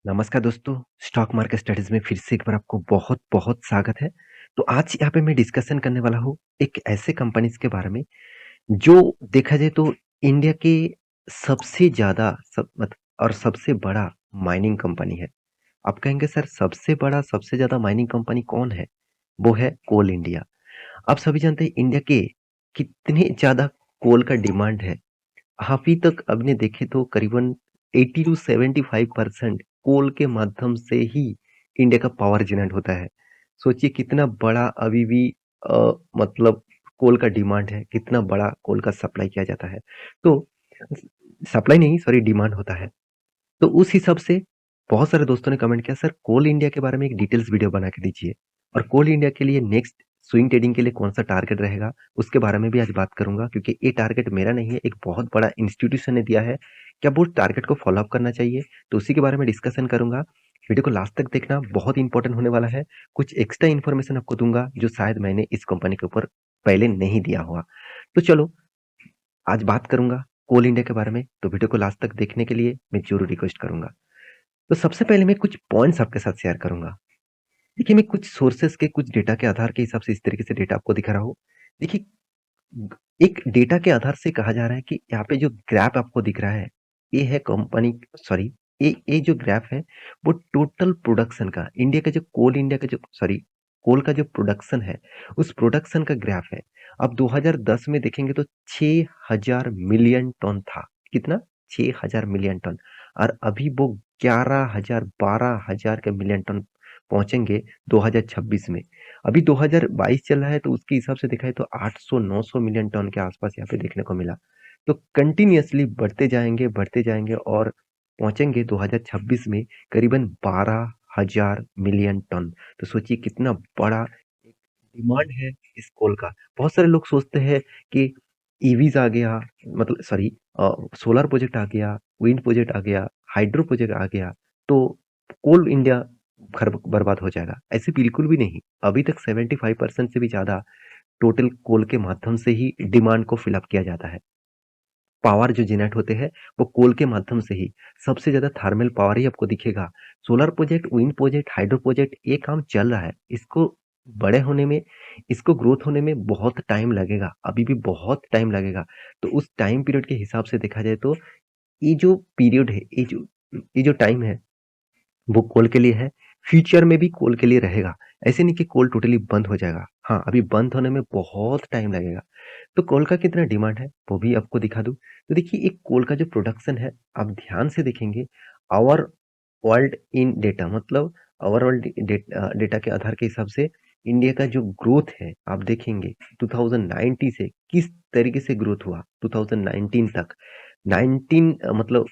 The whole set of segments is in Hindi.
नमस्कार दोस्तों, स्टॉक मार्केट स्टडीज़ में फिर से एक बार आपको बहुत-बहुत स्वागत है। तो आज यहाँ पे मैं डिस्कशन करने वाला हूँ एक ऐसे कंपनीज़ के बारे में, जो देखा जाए तो इंडिया के सबसे ज़्यादा सब मत और सबसे बड़ा माइनिंग कंपनी है। आप कहेंगे सर सबसे बड़ा, सबसे ज़्यादा माइनिंग कंपनी कौन है? वो है कोल इंडिया। आप सभी जानते हैं इंडिया के कितने ज़्यादा कोल का डिमांड है। अभी तक आपने देखे तो करीबन 80 टू 75% कोल के माध्यम से ही इंडिया का पावर जनरेट होता है। सोचिए कितना बड़ा अभी भी मतलब कोल का डिमांड है, कितना बड़ा कोल का सप्लाई किया जाता है। तो सप्लाई नहीं सॉरी डिमांड होता है। तो उस हिसाब से बहुत सारे दोस्तों ने कमेंट किया सर कोल इंडिया के बारे में एक डिटेल्स वीडियो बना के दीजिए और कोल इंडिया के लिए नेक्स्ट स्विंग ट्रेडिंग के लिए कौन सा टारगेट रहेगा उसके बारे में भी आज बात करूंगा क्योंकि ये टारगेट मेरा नहीं है एक बहुत बड़ा इंस्टीट्यूशन ने दिया है क्या वो टारगेट को फॉलो अप करना चाहिए तो उसी के बारे में डिस्कशन करूंगा वीडियो को लास्ट तक देखना बहुत इंपॉर्टेंट होने वाला है कुछ एक्स्ट्रा इन्फॉर्मेशन आपको दूंगा जो शायद मैंने इस कंपनी के ऊपर पहले नहीं दिया हुआ तो चलो आज बात करूंगा कोल इंडिया के बारे में तो वीडियो को लास्ट तक देखने के लिए मैं जरूर रिक्वेस्ट करूंगा तो सबसे पहले मैं कुछ पॉइंट्स आपके साथ शेयर करूंगा। देखिए मैं कुछ सोर्सेस के कुछ डेटा के आधार के हिसाब से इस तरीके से डेटा आपको दिखा रहा हूँ। देखिए एक डेटा के आधार से कहा जा रहा है कि यहाँ पे जो ग्राफ आपको दिख रहा है ये है कंपनी सॉरी ये जो ग्राफ है वो टोटल प्रोडक्शन का इंडिया का जो कोल इंडिया का जो सॉरी कोल का जो प्रोडक्शन है उस प्रोडक्शन का ग्राफ है। अब 2010 में देखेंगे तो 6000 मिलियन टन था। कितना? 6000 मिलियन टन और अभी वो 11,000 12,000 के मिलियन टन पहुंचेंगे 2026 में। अभी 2022 चल रहा है तो उसके हिसाब से देखा है तो 800-900 मिलियन टन के आसपास यहाँ पे देखने को मिला। तो कंटिन्यूअसली बढ़ते जाएंगे और पहुंचेंगे 2026 में करीबन 12,000 मिलियन टन। तो सोचिए कितना बड़ा एक डिमांड है इस कोल का। बहुत सारे लोग सोचते हैं कि ईवीज आ गया मतलब सॉरी सोलर प्रोजेक्ट आ गया, विंड प्रोजेक्ट आ गया, हाइड्रो प्रोजेक्ट आ गया तो कोल इंडिया बर्बाद हो जाएगा। ऐसे बिल्कुल भी नहीं। अभी तक 75% से भी ज्यादा टोटल कोल के माध्यम से ही डिमांड को फिल अप किया जाता है। पावर जो जनरेट होते हैं वो कोल के माध्यम से ही सबसे ज्यादा थर्मल पावर ही आपको दिखेगा। Solar project, wind project, hydro project ये काम चल रहा है। इसको बड़े होने में, इसको ग्रोथ होने में बहुत टाइम लगेगा, अभी भी बहुत टाइम लगेगा। तो उस टाइम पीरियड के हिसाब से देखा जाए तो ये जो पीरियड है, ये जो टाइम है वो कोल के लिए है। फ्यूचर में भी कोल के लिए रहेगा। ऐसे नहीं कि कोल टोटली बंद हो जाएगा। हाँ, अभी बंद होने में बहुत टाइम लगेगा। तो कोल का कितना डिमांड है वो भी आपको दिखा दूं। तो देखिए एक कोल का जो प्रोडक्शन है आप ध्यान से देखेंगे आवर वर्ल्ड इन डेटा मतलब आवर वर्ल्ड डेटा के आधार के हिसाब से इंडिया का जो ग्रोथ है आप देखेंगे 2090 से किस तरीके से ग्रोथ हुआ 2019 तक 19 मतलब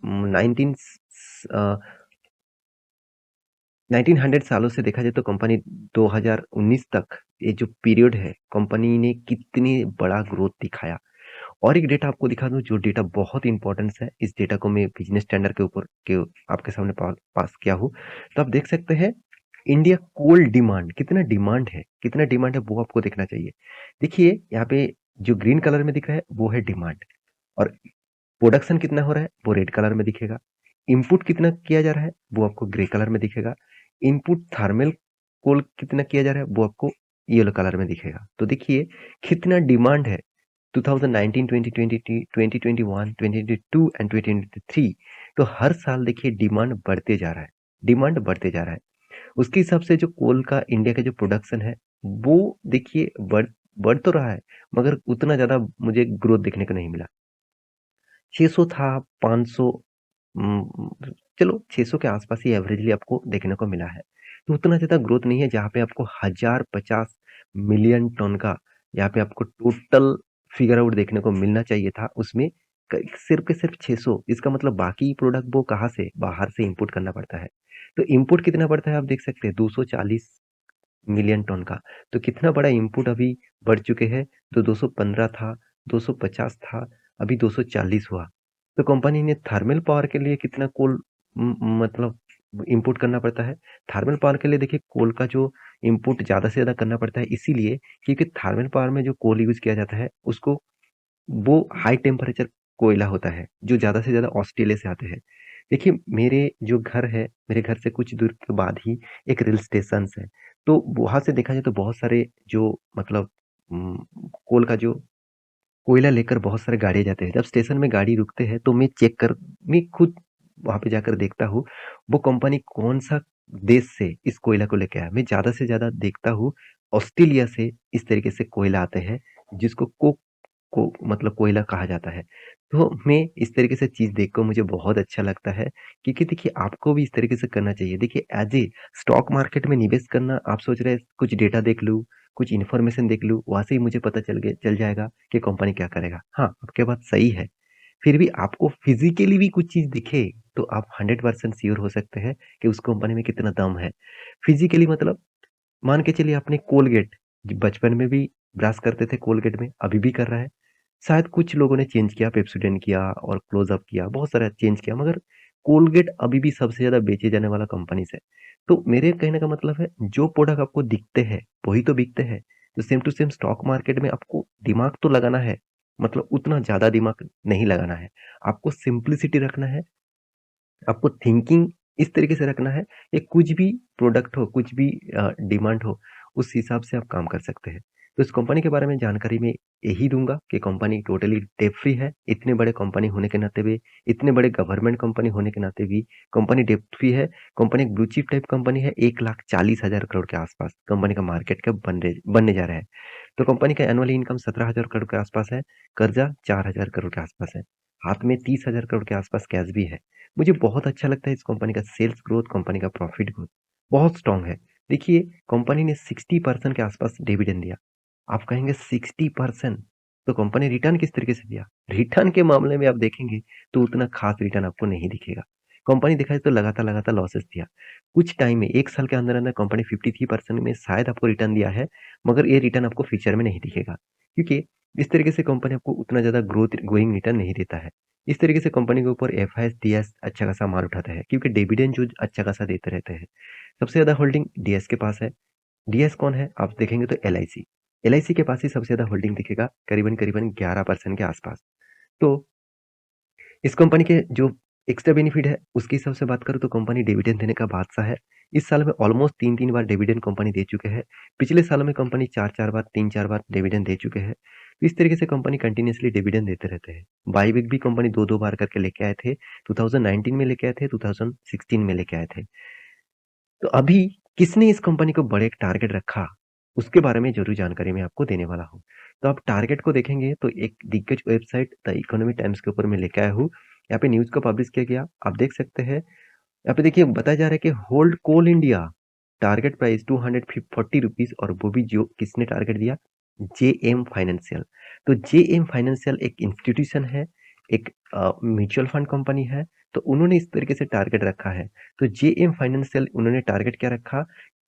19 1900 सालों से देखा जाए तो कंपनी 2019 तक ये जो पीरियड है कंपनी ने कितनी बड़ा ग्रोथ दिखाया। और एक डेटा आपको दिखा दूं जो डेटा बहुत इंपॉर्टेंस है। इस डेटा को मैं बिजनेस स्टैंडर्ड के ऊपर के आपके सामने पास किया हूँ। तो आप देख सकते हैं इंडिया कोल डिमांड कितना डिमांड है वो आपको देखना चाहिए। देखिए यहाँ पे जो ग्रीन कलर में दिख रहा है वो है डिमांड और प्रोडक्शन कितना हो रहा है वो रेड कलर में दिखेगा। इनपुट कितना किया जा रहा है वो आपको ग्रे कलर में दिखेगा। इनपुट थर्मल कोल कितना किया जा रहा है वो आपको येलो कलर में दिखेगा। तो देखिए कितना डिमांड है 2019, 2020, 2021, 2022 एंड 2023। तो हर साल देखिए डिमांड बढ़ते जा रहा है। उसके हिसाब से जो कोल का इंडिया का जो प्रोडक्शन है वो देखिए बढ़ तो रहा है मगर उतना ज्यादा मुझे ग्रोथ देखने को नहीं मिला। 600 था 500 चलो 600 के आसपास ही एवरेजली आपको देखने को मिला है। तो उतना ज़्यादा ग्रोथ नहीं है जहाँ पे आपको 1050 मिलियन टन का यहाँ पे आपको टोटल फिगर आउट देखने को मिलना चाहिए था। उसमें सिर्फ के सिर्फ 600 इसका मतलब बाकी प्रोडक्ट वो कहाँ से बाहर से इंपोर्ट करना पड़ता है। तो इंपोर्ट कितना पड़ता है आप देख सकते हैं 240 मिलियन टन का। तो कितना बड़ा इंपुट अभी बढ़ चुके हैं। तो 215 था 250 था अभी 240 हुआ। तो कंपनी ने थर्मल पावर के लिए कितना कोल मतलब इंपोर्ट करना पड़ता है। थर्मल पावर के लिए देखिए कोल का जो इंपुट ज़्यादा से ज़्यादा करना पड़ता है इसीलिए क्योंकि थर्मल पावर में जो कोल यूज किया जाता है उसको वो हाई टेम्परेचर कोयला होता है, जो ज़्यादा से ज़्यादा ऑस्ट्रेलिया से आते हैं। देखिए, मेरे जो घर है, मेरे घर से कुछ दूर के बाद ही एक रेल स्टेशंस है, तो वहाँ से देखा जाए तो बहुत सारे जो मतलब उम, कोल का जो कोयला लेकर बहुत सारे गाड़ियाँ जाते हैं। जब स्टेशन में गाड़ी रुकते हैं, तो मैं खुद वहाँ पे जाकर देखता हूँ, वो कंपनी कौन-सा देश से इस कोयला को लेके आया। मैं ज़्यादा से ज़्यादा देखता हूँ, ऑस्ट्रेलिया से इस तरीके से कोयला आते हैं, जिसको कोक को मतलब कोयला कहा जाता है। तो मैं इस तरीके से चीज़ देख कर मुझे बहुत अच्छा लगता है, क्योंकि देखिए आपको भी इस तरीके से करना चाहिए। देखिए ऐज़ ए स्टॉक मार्केट में निवेश करना आप सोच रहे हैं कुछ डेटा देख लूँ, कुछ इन्फॉर्मेशन देख लूँ, वहाँ से ही मुझे पता चल जाएगा कि कंपनी क्या करेगा। हाँ, आपकी बात सही है। फिर भी आपको फिज़िकली भी कुछ चीज़ दिखे, तो आप 100% श्योर हो सकते हैं कि उस कंपनी में कितना दम है। फिज़िकली मतलब मान के चलिए आपने कोलगेट बचपन में भी ब्रश करते थे कोलगेट में, अभी भी कर रहा है। शायद कुछ लोगों ने चेंज किया, पेप्सोडेंट किया और क्लोज़अप किया, बहुत सारा चेंज किया, मगर कोलगेट अभी भी सबसे ज़्यादा बेचे जाने वाला कंपनीज़ है। तो मेरे कहने का मतलब है, जो प्रोडक्ट आपको दिखते हैं, वही तो बिकते हैं। तो same to same stock market में आपको दिमाग तो लगाना है, मतलब उतना ज़्यादा दिमाग नहीं लगाना है। आपको सिंप्लिसिटी रखना है, आपको थिंकिंग इस तरीके से रखना है कि कुछ भी प्रोडक्ट हो, कुछ भी डिमांड हो, उस हिसाब से आप काम कर सकते हैं। तो इस कंपनी के बारे में जानकारी मैं यही दूँगा कि कंपनी टोटली डेट फ्री है। इतने बड़े कंपनी होने के नाते भी, इतने बड़े गवर्नमेंट कंपनी होने के नाते भी कंपनी डेट फ्री है। कंपनी एक ब्लू चिप टाइप कंपनी है, 1,40,000 करोड़ के आसपास कंपनी का मार्केट कैप बनने जा रहा है। तो कंपनी का एनुअल इनकम 17,000 करोड़ के आसपास है, कर्जा 4,000 करोड़ के आसपास है। हाथ में 30,000 करोड़ के आसपास कैश भी है। मुझे बहुत अच्छा लगता है इस कंपनी का सेल्स ग्रोथ, कंपनी का प्रॉफिट ग्रोथ बहुत स्ट्रॉन्ग है। देखिए, कंपनी ने 60% के आसपास डिविडेंड दिया। आप कहेंगे 60%, तो कंपनी रिटर्न किस तरीके से दिया? रिटर्न के मामले में आप देखेंगे तो उतना खास रिटर्न आपको नहीं दिखेगा। कंपनी देखा जाए तो लगातार लॉसेस दिया। कुछ टाइम में 1 साल के अंदर-अंदर कंपनी 53% में शायद आपको रिटर्न दिया है, मगर ये रिटर्न आपको फ्यूचर में नहीं दिखेगा। क्योंकि इस तरीके से कंपनी आपको उतना ज़्यादा ग्रोइंग रिटर्न नहीं देता है। इस तरीके से कंपनी के ऊपर एफआईएस, डीएस अच्छा खासा माल उठाता है, क्योंकि डिविडेंड जो अच्छा खासा देते रहते हैं। सबसे ज़्यादा होल्डिंग डीएस के पास है। डीएस कौन है? आप देखेंगे तो एलआईसी। एलआईसी के पास ही सबसे ज़्यादा होल्डिंग दिखेगा, करीबन-करीबन 11% के आसपास। तो इस कंपनी के जो एक्स्ट्रा बेनिफिट है, उसके हिसाब से बात करूँ तो कंपनी डिविडेंड देने का बादशाह है। इस साल में ऑलमोस्ट 3-3 बार डिविडेंड कंपनी दे चुके हैं। पिछले सालों में कंपनी 4-4 बार, 3-4 बार डिविडेंड दे चुके हैं। तो इस तरीके से कंपनी कंटीन्यूअसली डिविडेंड देते रहते हैं। बायबैक भी कंपनी 2-2 बार करके लेके आए थे। 2019 में लेके आए थे, 2016 में लेके आए थे। तो अभी किसने इस कंपनी को बड़े एक टारगेट रखा, उसके बारे में ज़रूर जानकारी मैं आपको देने वाला हूँ। तो आप टारगेट को देखेंगे तो एक दिग्गज वेबसाइट द इकोनॉमिक टाइम्स के ऊपर मैं लेके आया हूँ। यहाँ पे न्यूज़ को पब्लिश किया गया, आप देख सकते हैं। यहाँ पे देखिए बताया जा रहा है कि होल्ड कोल इंडिया, टारगेट प्राइस 240 रुपीज़, और वो भी जो किसने टारगेट दिया? JM financial. तो जेएम फाइनेंशियल एक इंस्टीट्यूशन है, एक म्यूचुअल फंड कंपनी है, तो उन्होंने इस तरीके से टारगेट रखा है। तो जेएम फाइनेंशियल उन्होंने टारगेट क्या रखा?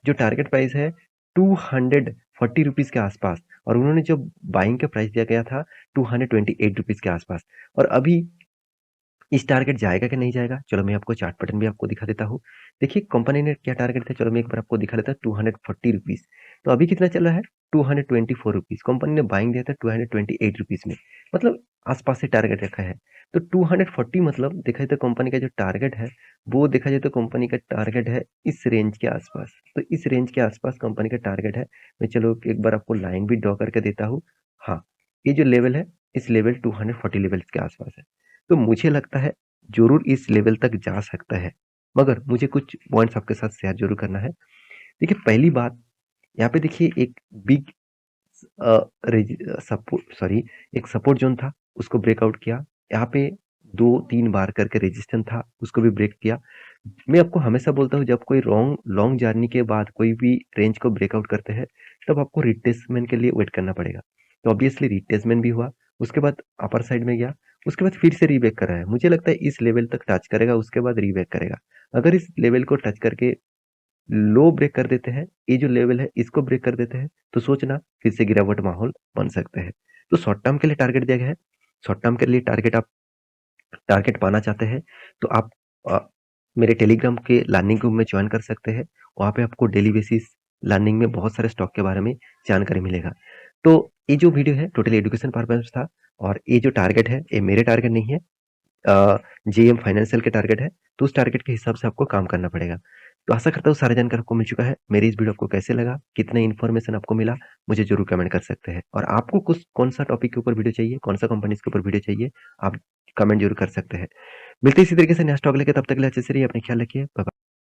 जो टारगेट प्राइस है 240 रुपीज़ के आसपास, और उन्होंने जो बाइंग का प्राइस दिया गया था 228 रुपीज़ के आसपास। और अभी इस टारगेट जाएगा कि नहीं जाएगा? चलो मैं आपको चार्ट पैटर्न भी आपको दिखा देता हूँ। देखिए कंपनी ने क्या टारगेट था, चलो मैं एक बार आपको दिखा देता हूँ। 240 रुपीज़, तो अभी कितना चल रहा है? 224 रुपीज़। कंपनी ने बाइंग दिया था 228 रुपीज़ में, मतलब आस-पास से टारगेट रखा है। तो 240 मतलब देखा जाए तो कंपनी का जो टारगेट है, वो देखा जाए तो कंपनी का टारगेट है इस रेंज के आस-पास। तो इस रेंज के आस-पास कंपनी का टारगेट है। मैं चलो एक बार आपको लाइन भी ड्रॉ करके देता हूँ। हाँ, ये जो लेवल है, इस लेवल 240 लेवल्स के आस-पास है। तो मुझे लगता है ज़रूर इस लेवल तक जा सकता है। मगर मुझे कुछ पॉइंट्स आपके साथ शेयर ज़रूर करना है। देखिए पहली बात, यहाँ पे देखिए एक बिग अ, एक सपोर्ट ज़ोन था, उसको ब्रेकआउट किया। यहाँ पे 2-3 बार करके रेजिस्टेंस था, उसको भी ब्रेक किया। मैं आपको हमेशा बोलता हूँ, जब कोई लॉन्ग जर्नी के बाद कोई भी रेंज को ब्रेकआउट करते हैं, तब आपको रिट्रेसमेंट के लिए वेट करना पड़ेगा। तो ऑब्वियसली रिट्रेसमेंट भी हुआ, उसके बाद अपर साइड में गया, उसके बाद फिर से रीबैक कर रहा है। मुझे लगता है इस लेवल तक टच करेगा, उसके बाद रीबैक करेगा। अगर इस लेवल को टच करके लो ब्रेक कर देते हैं, ये जो लेवल है इसको ब्रेक कर देते हैं, तो सोचना फिर से गिरावट माहौल बन सकते हैं। तो शॉर्ट टर्म के लिए टारगेट दिया गया है। शॉर्ट टर्म के लिए टारगेट पाना चाहते हैं, तो आप अ, मेरे टेलीग्राम के लर्निंग ग्रुप में ज्वाइन कर सकते हैं। वहाँ पे आपको डेली बेसिस लर्निंग में बहुत सारे स्टॉक के बारे में जानकारी मिलेगा। तो ये जो वीडियो है टोटली एजुकेशन पर्पस था और ये जो टारगेट है ये मेरे टारगेट नहीं है, जेएम फाइनेंशियल के टारगेट है, तो उस टारगेट के हिसाब से आपको काम करना पड़ेगा। तो आशा करता हूँ सारा जानकारी आपको मिल चुका है। मेरी इस वीडियो आपको कैसे लगा, कितना इन्फॉर्मेशन आपको मिला, मुझे ज़रूर कमेंट कर सकते हैं। और आपको कुछ कौन-सा टॉपिक के ऊपर वीडियो चाहिए, कौन-सा कंपनीज़ के ऊपर वीडियो चाहिए, आप कमेंट ज़रूर कर सकते हैं। मिलते हैं इसी तरीके से नेक्स्ट टॉपिक लेके, तब तक के लिए अच्छे से रहिए, अपना ख्याल रखिए। Bye bye.